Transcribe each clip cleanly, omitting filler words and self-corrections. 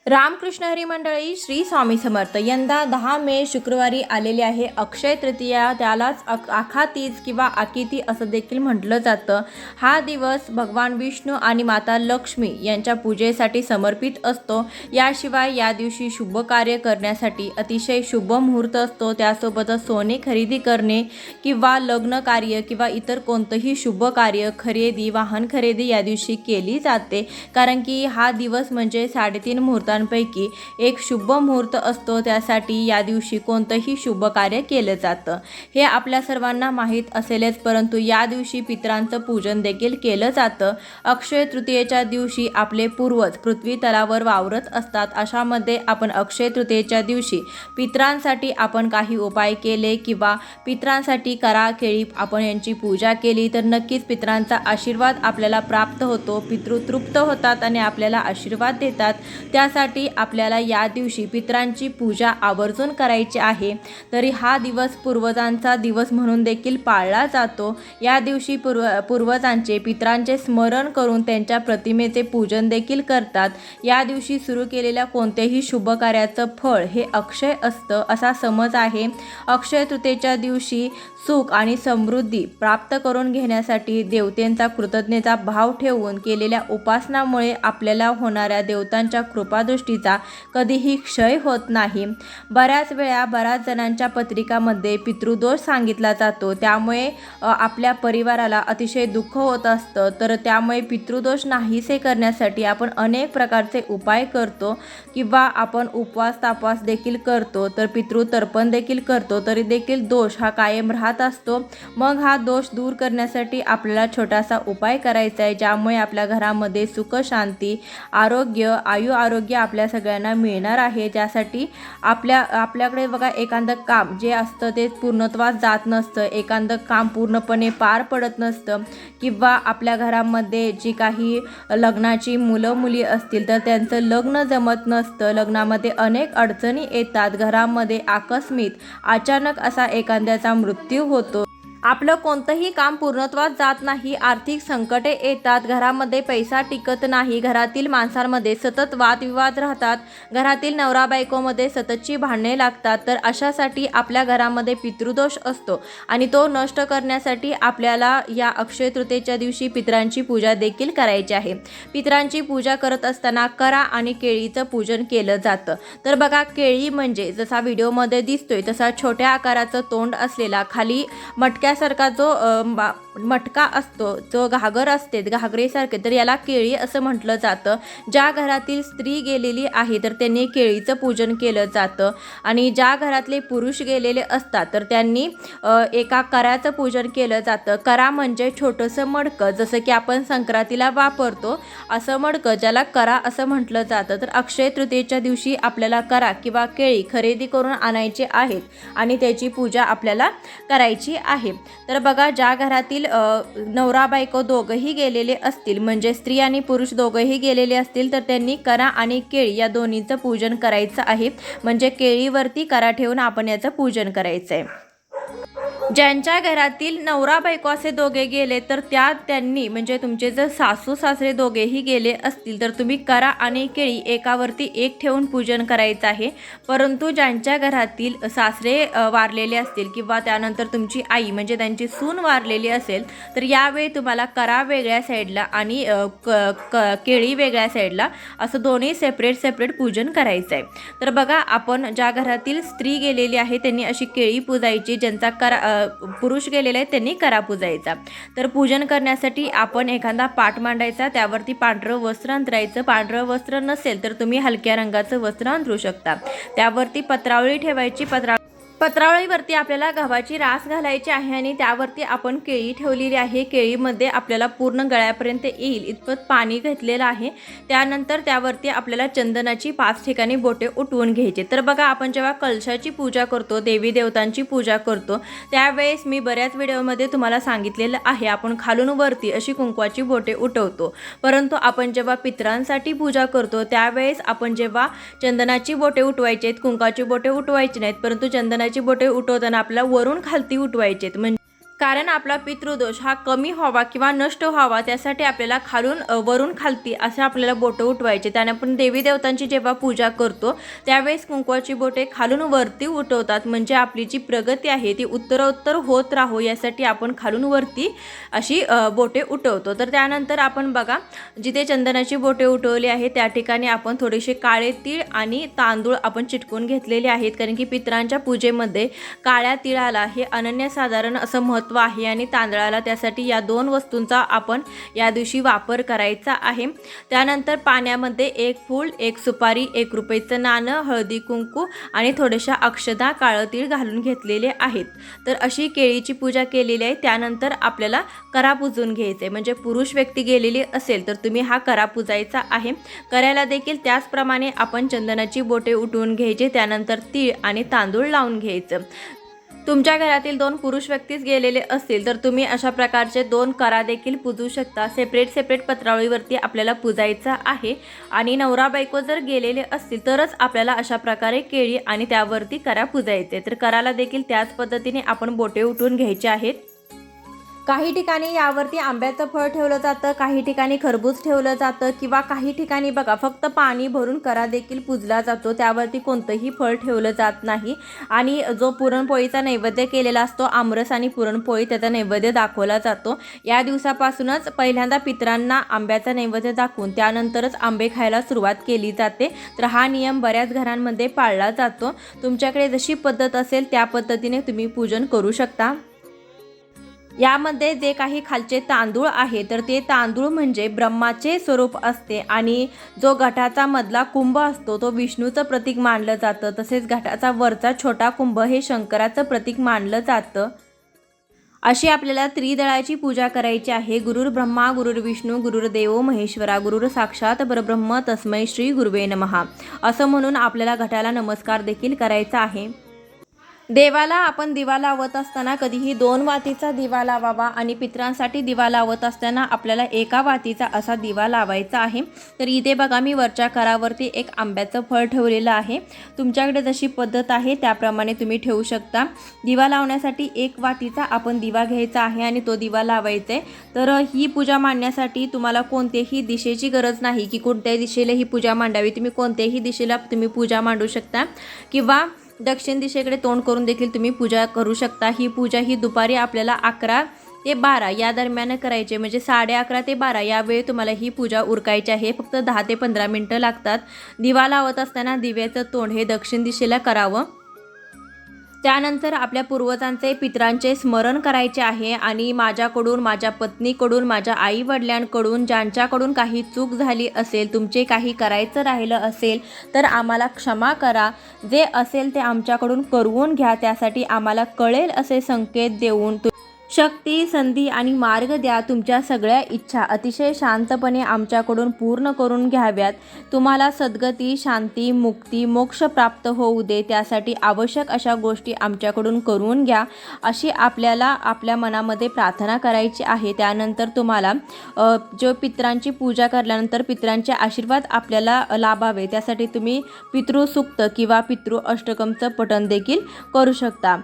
रामकृष्ण हरी मंडळी, श्री स्वामी समर्थ. यंदा 10 मे शुक्रवारी आलेली आहे अक्षय तृतीया. त्यालाच आखा तीज किंवा आकिती असं देखील म्हटलं जातं. हा दिवस भगवान विष्णू आणि माता लक्ष्मी यांच्या पूजेसाठी समर्पित असतो. याशिवाय या दिवशी शुभ कार्य करण्यासाठी अतिशय शुभ मुहूर्त असतो. त्यासोबतच सोने खरेदी करणे किंवा लग्न कार्य किंवा इतर कोणतंही शुभ कार्य, खरेदी, वाहन खरेदी या दिवशी केली जाते. कारण की हा दिवस म्हणजे 3.5 मुहूर्तांपैकी एक शुभ मुहूर्त असतो. त्यासाठी या दिवशी कोणतंही शुभ कार्य केलं जातं हे आपल्या सर्वांना माहीत असेलच. परंतु या दिवशी पितरांचं पूजन देखील केलं जातं. अक्षय तृतीयेच्या दिवशी आपले पूर्वज पृथ्वी तलावर वावरत असतात. अशामध्ये आपण अक्षय तृतीयेच्या दिवशी पितरांसाठी आपण काही उपाय केले किंवा पितरांसाठी करा केळी आपण यांची पूजा केली तर नक्कीच पितरांचा आशीर्वाद आपल्याला प्राप्त होतो. पितृ तृप्त होतात आणि आपल्याला आशीर्वाद देतात. त्यासाठी आपल्याला या दिवशी पितरांची पूजा आवर्जून करायची आहे. तरी हा दिवस पूर्वजांचा दिवस म्हणून देखील पाळला जातो. या दिवशी पूर्वजांचे पितरांचे स्मरण करून त्यांच्या प्रतिमेचे पूजन देखील करतात. या दिवशी सुरू केलेल्या कोणत्याही शुभ कार्याचं फळ हे अक्षय असतं असा समज आहे. अक्षय तृतीयेच्या दिवशी सुख आणि समृद्धी प्राप्त करून घेण्यासाठी देवतेंचा कृतज्ञता भाव ठेवून केलेल्या उपासनामुळे आपल्याला होणाऱ्या देवतांच्या कृपादृष्टीचा कधीही क्षय होत नाही. बऱ्याच वेळा बऱ्याच जणांच्या पत्रिकामध्ये पितृदोष सांगितला जातो. त्यामुळे आपल्या परिवाराला अतिशय दुःख होत असतं. तर त्यामुळे पितृदोष नाहीसे करण्यासाठी आपण अनेक प्रकारचे उपाय करतो किंवा आपण उपवास तापवास देखील करतो. तर पितृतर्पण देखील करतो. तरी देखील दोष हा कायम राहत असतो. मग हा दोष दूर करण्यासाठी आपल्याला छोटासा उपाय करायचा आहे, ज्यामुळे आपल्या घरामध्ये सुख, शांती, आरोग्य, आरोग्य आपल्या सगळ्यांना मिळणार आहे. ज्यासाठी आपल्याकडे बघा एखादं काम जे असतं ते पूर्णत्वास जात नसतं, एखादं काम पूर्णपणे पार पडत नसतं किंवा आपल्या घरामध्ये जी काही लग्नाची मुलं मुली असतील तर त्यांचं लग्न जमत नसतं. लग्नामध्ये अनेक अडचणी येतात. घरामध्ये आकस्मिक अचानक असा एखाद्याचा मृत्यू होतो. आपलं कोणतंही काम पूर्णत्वास जात नाही. आर्थिक संकटे येतात. घरामध्ये पैसा टिकत नाही. घरातील माणसांमध्ये सतत वादविवाद राहतात. घरातील नवरा बायकोमध्ये सततची भांडणे लागतात. तर अशासाठी आपल्या घरामध्ये पितृदोष असतो आणि तो नष्ट करण्यासाठी आपल्याला या अक्षय तृतीयेच्या दिवशी पितरांची पूजा देखील करायची आहे. पितरांची पूजा करत असताना करा आणि केळीचं पूजन केलं जातं. तर बघा, केळी म्हणजे जसा व्हिडिओमध्ये दिसतोय तसा छोट्या आकाराचं तोंड असलेला, खाली मटक्यासारखा जो मटका असतो, जो घागर असते घागरेसारखे, तर याला केळी असं म्हटलं जातं. ज्या घरातील स्त्री गेलेली आहे तर त्यांनी केळीचं पूजन केलं जातं आणि ज्या घरातले पुरुष गेलेले असतात तर त्यांनी एका कराचं पूजन केलं जातं. करा म्हणजे छोटंसं मडकं, जसं की आपण संक्रांतीला वापरतो असं मडकं, ज्याला करा असं म्हटलं जातं. तर अक्षय तृतीयेच्या दिवशी आपल्याला करा किंवा केळी खरेदी करून आणायचे आहेत आणि त्याची पूजा आपल्याला करायची आहे. तर बघा, ज्या घरातील नवरा बायको दोघंही गेलेले असतील, म्हणजे स्त्री आणि पुरुष दोघंही गेलेले असतील, तर त्यांनी करा आणि केळी या दोन्हीचं पूजन करायचं आहे. म्हणजे केळीवरती करा ठेवून आपण याचं पूजन करायचं आहे. ज्यांच्या घरातील नवरा बायको असे दोघे गेले तर त्यांनी म्हणजे तुमचे जर सासू सासरे दोघेही गेले असतील तर तुम्ही करा आणि केळी एकावरती एक ठेवून पूजन करायचं आहे. परंतु ज्यांच्या घरातील सासरे वारलेले असतील किंवा त्यानंतर तुमची आई म्हणजे त्यांची सून वारलेली असेल तर यावेळी तुम्हाला करा वेगळ्या साईडला आणि केळी वेगळ्या साईडला असं दोन्ही सेपरेट पूजन करायचं आहे. तर बघा, आपण ज्या घरातील स्त्री गेलेली आहे त्यांनी अशी केळी पूजायची, ज्यांचा पुरुष गेलेला आहे त्यांनी करा पूजायचा. तर पूजन करण्यासाठी आपण एखादा पाट मांडायचा, त्यावरती पांढरं वस्त्र अंतरायचं. पांढरं वस्त्र नसेल तर तुम्ही हलक्या रंगाचं वस्त्र अंतरू शकता. त्यावरती पत्रावळी ठेवायची. पत्रावळीवरती आपल्याला गव्हाची रास घालायची आहे आणि त्यावरती आपण केळी ठेवलेली आहे. केळीमध्ये आपल्याला पूर्ण गळ्यापर्यंत येईल इतपत पाणी घेतलेलं आहे. त्यानंतर त्यावरती आपल्याला चंदनाची 5 ठिकाणी बोटे उठवून घ्यायचे. तर बघा, आपण जेव्हा कलशाची पूजा करतो, देवी देवतांची पूजा करतो, त्यावेळेस मी बऱ्याच व्हिडिओमध्ये तुम्हाला सांगितलेलं आहे आपण खालून वरती अशी कुंकवाची बोटे उठवतो. परंतु आपण जेव्हा पितरांसाठी पूजा करतो त्यावेळेस आपण जेव्हा चंदनाची बोटे उठवायची आहेत, कुंकाची बोटे उठवायची नाहीत, परंतु चंदनाची बोटे उठवताना आपल्याला वरून खालती उठवायचे आहेत. म्हणजे कारण आपला पितृदोष हा कमी व्हावा किंवा नष्ट व्हावा त्यासाठी आपल्याला खालून वरून खालती असे आपल्याला बोटं उठवायचे. त्याने आपण देवी देवतांची जेव्हा पूजा करतो त्यावेळेस कुंकवाची बोटे खालून वरती उठवतात, म्हणजे आपली जी प्रगती आहे ती उत्तरोत्तर होत राहो यासाठी आपण खालून वरती अशी बोटे उठवतो. तर त्यानंतर आपण बघा जिथे चंदनाची बोटे उठवली आहे त्या ठिकाणी आपण थोडेसे काळे तीळ आणि तांदूळ आपण चिटकून घेतलेले आहेत, कारण की पितरांच्या पूजेमध्ये काळ्या तिळाला हे अनन्यसाधारण असं महत्त्व आहे आणि तांदळाला, त्यासाठी या दोन वस्तूंचा आपण या दिवशी वापर करायचा आहे. त्यानंतर पाण्यामध्ये एक फूल, एक सुपारी, 1 रुपयाचं नाणं, हळदी कुंकू आणि थोड्याशा अक्षता, काळं तीळ घालून घेतलेले आहेत. तर अशी केळीची पूजा केलेली आहे. त्यानंतर आपल्याला करा पुजून घ्यायचे, म्हणजे पुरुष व्यक्ती गेलेली असेल तर तुम्ही हा करा पुजायचा आहे. करायला देखील त्याचप्रमाणे आपण चंदनाची बोटे उठवून घ्यायचे, त्यानंतर तीळ आणि तांदूळ लावून घ्यायचं. तुमच्या घरातील 2 पुरुष व्यक्तीच गेलेले असतील तर तुम्ही अशा प्रकारचे 2 करा देखील पूजू शकता. सेपरेट पत्रावळीवरती आपल्याला पूजायचं आहे. आणि नवरा बायको जर गेलेले असतील तरच आपल्याला अशा प्रकारे केळी आणि त्यावरती करा पूजायचे. तर कराला देखील त्याच पद्धतीने आपण बोटे उठवून घ्यायचे आहेत. काही ठिकाणी यावरती आंब्याचं फळ ठेवलं जातं, काही ठिकाणी खरबूज ठेवलं जातं किंवा काही ठिकाणी बघा फक्त पाणी भरून करा देखील पूजला जातो, त्यावरती कोणतंही फळ ठेवलं जात नाही. आणि जो पुरणपोळीचा नैवेद्य केलेला असतो, आमरस आणि पुरणपोळी, त्याचा नैवेद्य दाखवला जातो. या दिवसापासूनच पहिल्यांदा पितरांना आंब्याचा नैवेद्य दाखवून त्यानंतरच आंबे खायला सुरुवात केली जाते. तर हा नियम बऱ्याच घरांमध्ये पाळला जातो. तुमच्याकडे जशी पद्धत असेल त्या पद्धतीने तुम्ही पूजन करू शकता. यामध्ये जे काही खालचे तांदूळ आहे तर ते तांदूळ म्हणजे ब्रह्माचे स्वरूप असते आणि जो घटाचा मधला कुंभ असतो तो विष्णूचं प्रतीक मानलं जातं. तसेच घटाचा वरचा छोटा कुंभ हे शंकराचं प्रतीक मानलं जातं. अशी आपल्याला त्रिदळाची पूजा करायची आहे. गुरुर् ब्रह्मा गुरुर्विष्णू गुरुर्देव महेश्वरा गुरुर साक्षात परब्रह्म तस्मै श्री गुरुवे नमः असं म्हणून आपल्याला घटाला नमस्कार देखील करायचा आहे. देवाला आपण दिवा लावत असताना कधीही 2 वातीचा दिवा लावावा आणि पितरांसाठी दिवा लावत असताना आपल्याला 1 वातीचा असा दिवा लावायचा आहे. तर इथे बघा मी वरच्या करावरती एक आंब्याचं फळ ठेवलेलं आहे. तुमच्याकडे जशी पद्धत आहे त्याप्रमाणे तुम्ही ठेवू शकता. दिवा लावण्यासाठी 1 वातीचा आपण दिवा घ्यायचा आहे आणि तो दिवा लावायचा आहे. तर ही पूजा मांडण्यासाठी तुम्हाला कोणत्याही दिशेची गरज नाही की कोणत्याही दिशेला ही पूजा मांडावी. तुम्ही कोणत्याही दिशेला तुम्ही पूजा मांडू शकता किंवा दक्षिण दिशेकडे तोंड करून देखील तुम्ही पूजा करू शकता. ही पूजा ही दुपारी आपल्याला 11 ते 12 या दरम्यान करायची, म्हणजे 11:30 ते 12 या वेळी तुम्हाला ही पूजा उरकायची आहे. फक्त 10 ते 15 मिनटं लागतात. दिवा लावत असताना दिव्याचं तोंड हे दक्षिण दिशेला करावं. त्यानंतर आपल्या पूर्वजांचे पितरांचे स्मरण करायचे आहे आणि माझ्याकडून, माझ्या पत्नीकडून, माझ्या आई वडिलांकडून ज्यांच्याकडून काही चूक झाली असेल, तुमचे काही करायचं राहिलं असेल तर आम्हाला क्षमा करा. जे असेल ते आमच्याकडून करवून घ्या. त्यासाठी आम्हाला कळेल असे संकेत देऊन शक्ती, संधी आणि मार्ग द्या. तुमच्या सगळ्या इच्छा अतिशय शांतपणे आमच्याकडून पूर्ण करून घ्याव्यात. तुम्हाला सद्गती, शांती, मुक्ती, मोक्ष प्राप्त होऊ दे. त्यासाठी आवश्यक अशा गोष्टी आमच्याकडून करून घ्या, अशी आपल्याला आपल्या मनामध्ये प्रार्थना करायची आहे. त्यानंतर तुम्हाला जो पितरांची पूजा केल्यानंतर पितरांचे आशीर्वाद आपल्याला लाभावे त्यासाठी तुम्ही पितृसूक्त किंवा पितृ अष्टकमचं पठण देखील करू शकता.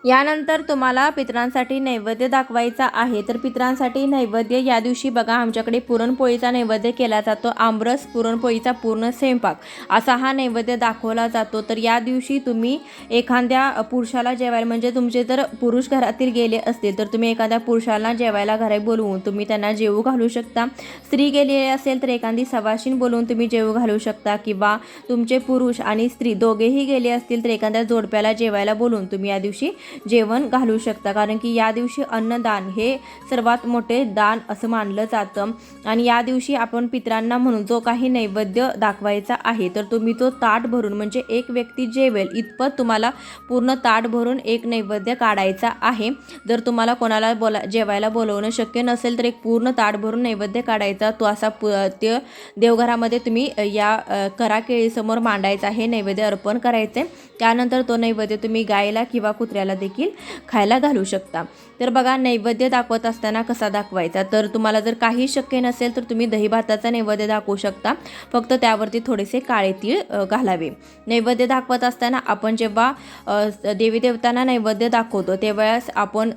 यानंतर तुम्हाला पितरांसाठी नैवेद्य दाखवायचा आहे. तर पितरांसाठी नैवेद्य या दिवशी बघा आमच्याकडे पुरणपोळीचा नैवेद्य केला जातो. आमरस, पुरणपोळीचा पूर्ण स्वयंपाक असा हा नैवेद्य दाखवला जातो. तर या दिवशी तुम्ही एखाद्या पुरुषाला जेवायला, म्हणजे तुमचे जर पुरुष घरातील गेले असतील तर तुम्ही एखाद्या पुरुषाला जेवायला घरी बोलवून तुम्ही त्यांना जेवू घालू शकता. स्त्री गेलेली असेल तर एखादी सवाशीण बोलवून तुम्ही जेवू घालू शकता किंवा तुमचे पुरुष आणि स्त्री दोघेही गेले असतील तर एखाद्या जोडप्याला जेवायला बोलवून तुम्ही या दिवशी जेवण घालू शकता. कारण की या दिवशी अन्नदान हे सर्वात मोठे दान असं मानलं जातं. आणि या दिवशी आपण पितरांना म्हणून जो काही नैवेद्य दाखवायचा आहे तर तुम्ही तो ताट भरून, म्हणजे एक व्यक्ती जेवेल इतपत तुम्हाला पूर्ण ताट भरून एक नैवेद्य काढायचा आहे. जर तुम्हाला कोणाला जेवायला बोलवणं शक्य नसेल तर एक पूर्ण ताट भरून नैवेद्य काढायचा. तो असा ते देवघरामध्ये तुम्ही या करा केळीसमोर मांडायचा आहे, नैवेद्य अर्पण करायचे. त्यानंतर तो नैवेद्य तुम्ही गायला किंवा कुत्र्याला देखील खायला घालू शकता. तर बघा, नैवेद्य दाखवत असताना कसा दाखवायचा, तर तुम्हाला जर काही शक्य नसेल तर तुम्ही दही भाताचा नैवेद्य दाखवू शकता. फक्त त्यावरती थोडेसे काळे तीळ घालावे. नैवेद्य दाखवत असताना आपण जेव्हा देवी देवतांना नैवेद्य दाखवतो त्यावेळेस आपण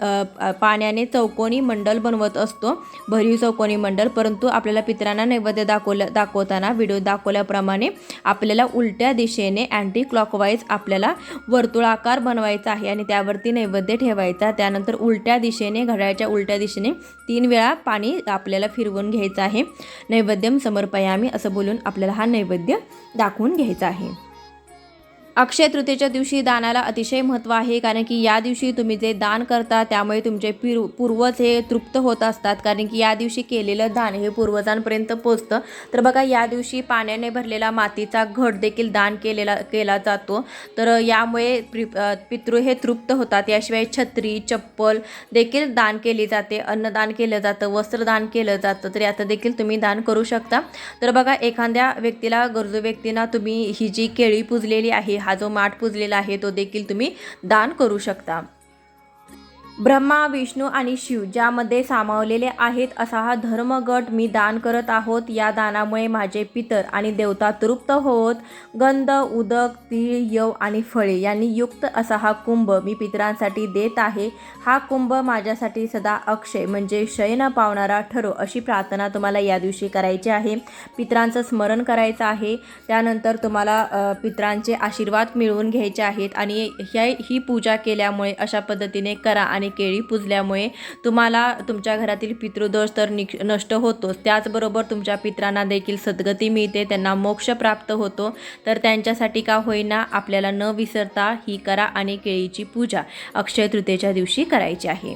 पाण्याने चौकोनी मंडल बनवत असतो, भरीव चौकोनी मंडल. परंतु आपल्याला पितरांना नैवेद्य दाखवताना व्हिडिओ दाखवल्याप्रमाणे आपल्याला उलट्या दिशेने अँटी क्लॉकवाईज आपल्याला वर्तुळाकार बनवायचा आहे आणि त्यावरती नैवेद्य ठेवायचा. त्यानंतर उलट्या दिशेने, घड्याळाच्या उलट्या दिशेने 3 वेळा पाणी आपल्याला फिरवून घ्यायचं आहे. नैवेद्यम समर्पयामी असं बोलून आपल्याला हा नैवेद्य दाखवून घ्यायचा आहे. अक्षय तृतीयेच्या दिवशी दानाला अतिशय महत्त्व आहे, कारण की या दिवशी तुम्ही जे दान करता त्यामुळे तुमचे पूर्वज हे तृप्त होत असतात, कारण की या दिवशी केलेलं दान हे पूर्वजांपर्यंत पोचतं. तर बघा, या दिवशी पाण्याने भरलेला मातीचा घट देखील दान केला जातो. तर यामुळे पितृ हे तृप्त होतात. याशिवाय छत्री, चप्पल देखील दान केली जाते, अन्नदान केलं जातं, वस्त्रदान केलं जातं. तर याचं देखील तुम्ही दान करू शकता. तर बघा, एखाद्या व्यक्तीला, गरजू व्यक्तींना तुम्ही ही जी केळी पुजलेली आहे, हा जो माठ पुजलेला आहे तो देखील तुम्ही दान करू शकता. ब्रह्मा, विष्णू आणि शिव ज्यामध्ये सामावलेले आहेत असा हा धर्मगट मी दान करत आहोत. या दानामुळे माझे पितर आणि देवता तृप्त होत. गंध, उदक, तीळ, यव आणि फळे यांनी युक्त असा हा कुंभ मी पितरांसाठी देत आहे. हा कुंभ माझ्यासाठी सदा अक्षय म्हणजे क्षय न पावणारा ठरो, अशी प्रार्थना तुम्हाला या दिवशी करायची आहे. पितरांचं स्मरण करायचं आहे. त्यानंतर तुम्हाला पितरांचे आशीर्वाद मिळवून घ्यायचे आहेत आणि ही पूजा केल्यामुळे अशा पद्धतीने करा आणि केळी पुजल्यामुळे तुम्हाला तुमच्या घरातील पितृदोष तर नष्ट होतोच, त्याचबरोबर तुमच्या पितरांना देखील सद्गती मिळते, त्यांना मोक्ष प्राप्त होतो. तर त्यांच्यासाठी का होईना आपल्याला न विसरता ही करा आणि केळीची पूजा अक्षय तृतीयेच्या दिवशी करायची आहे.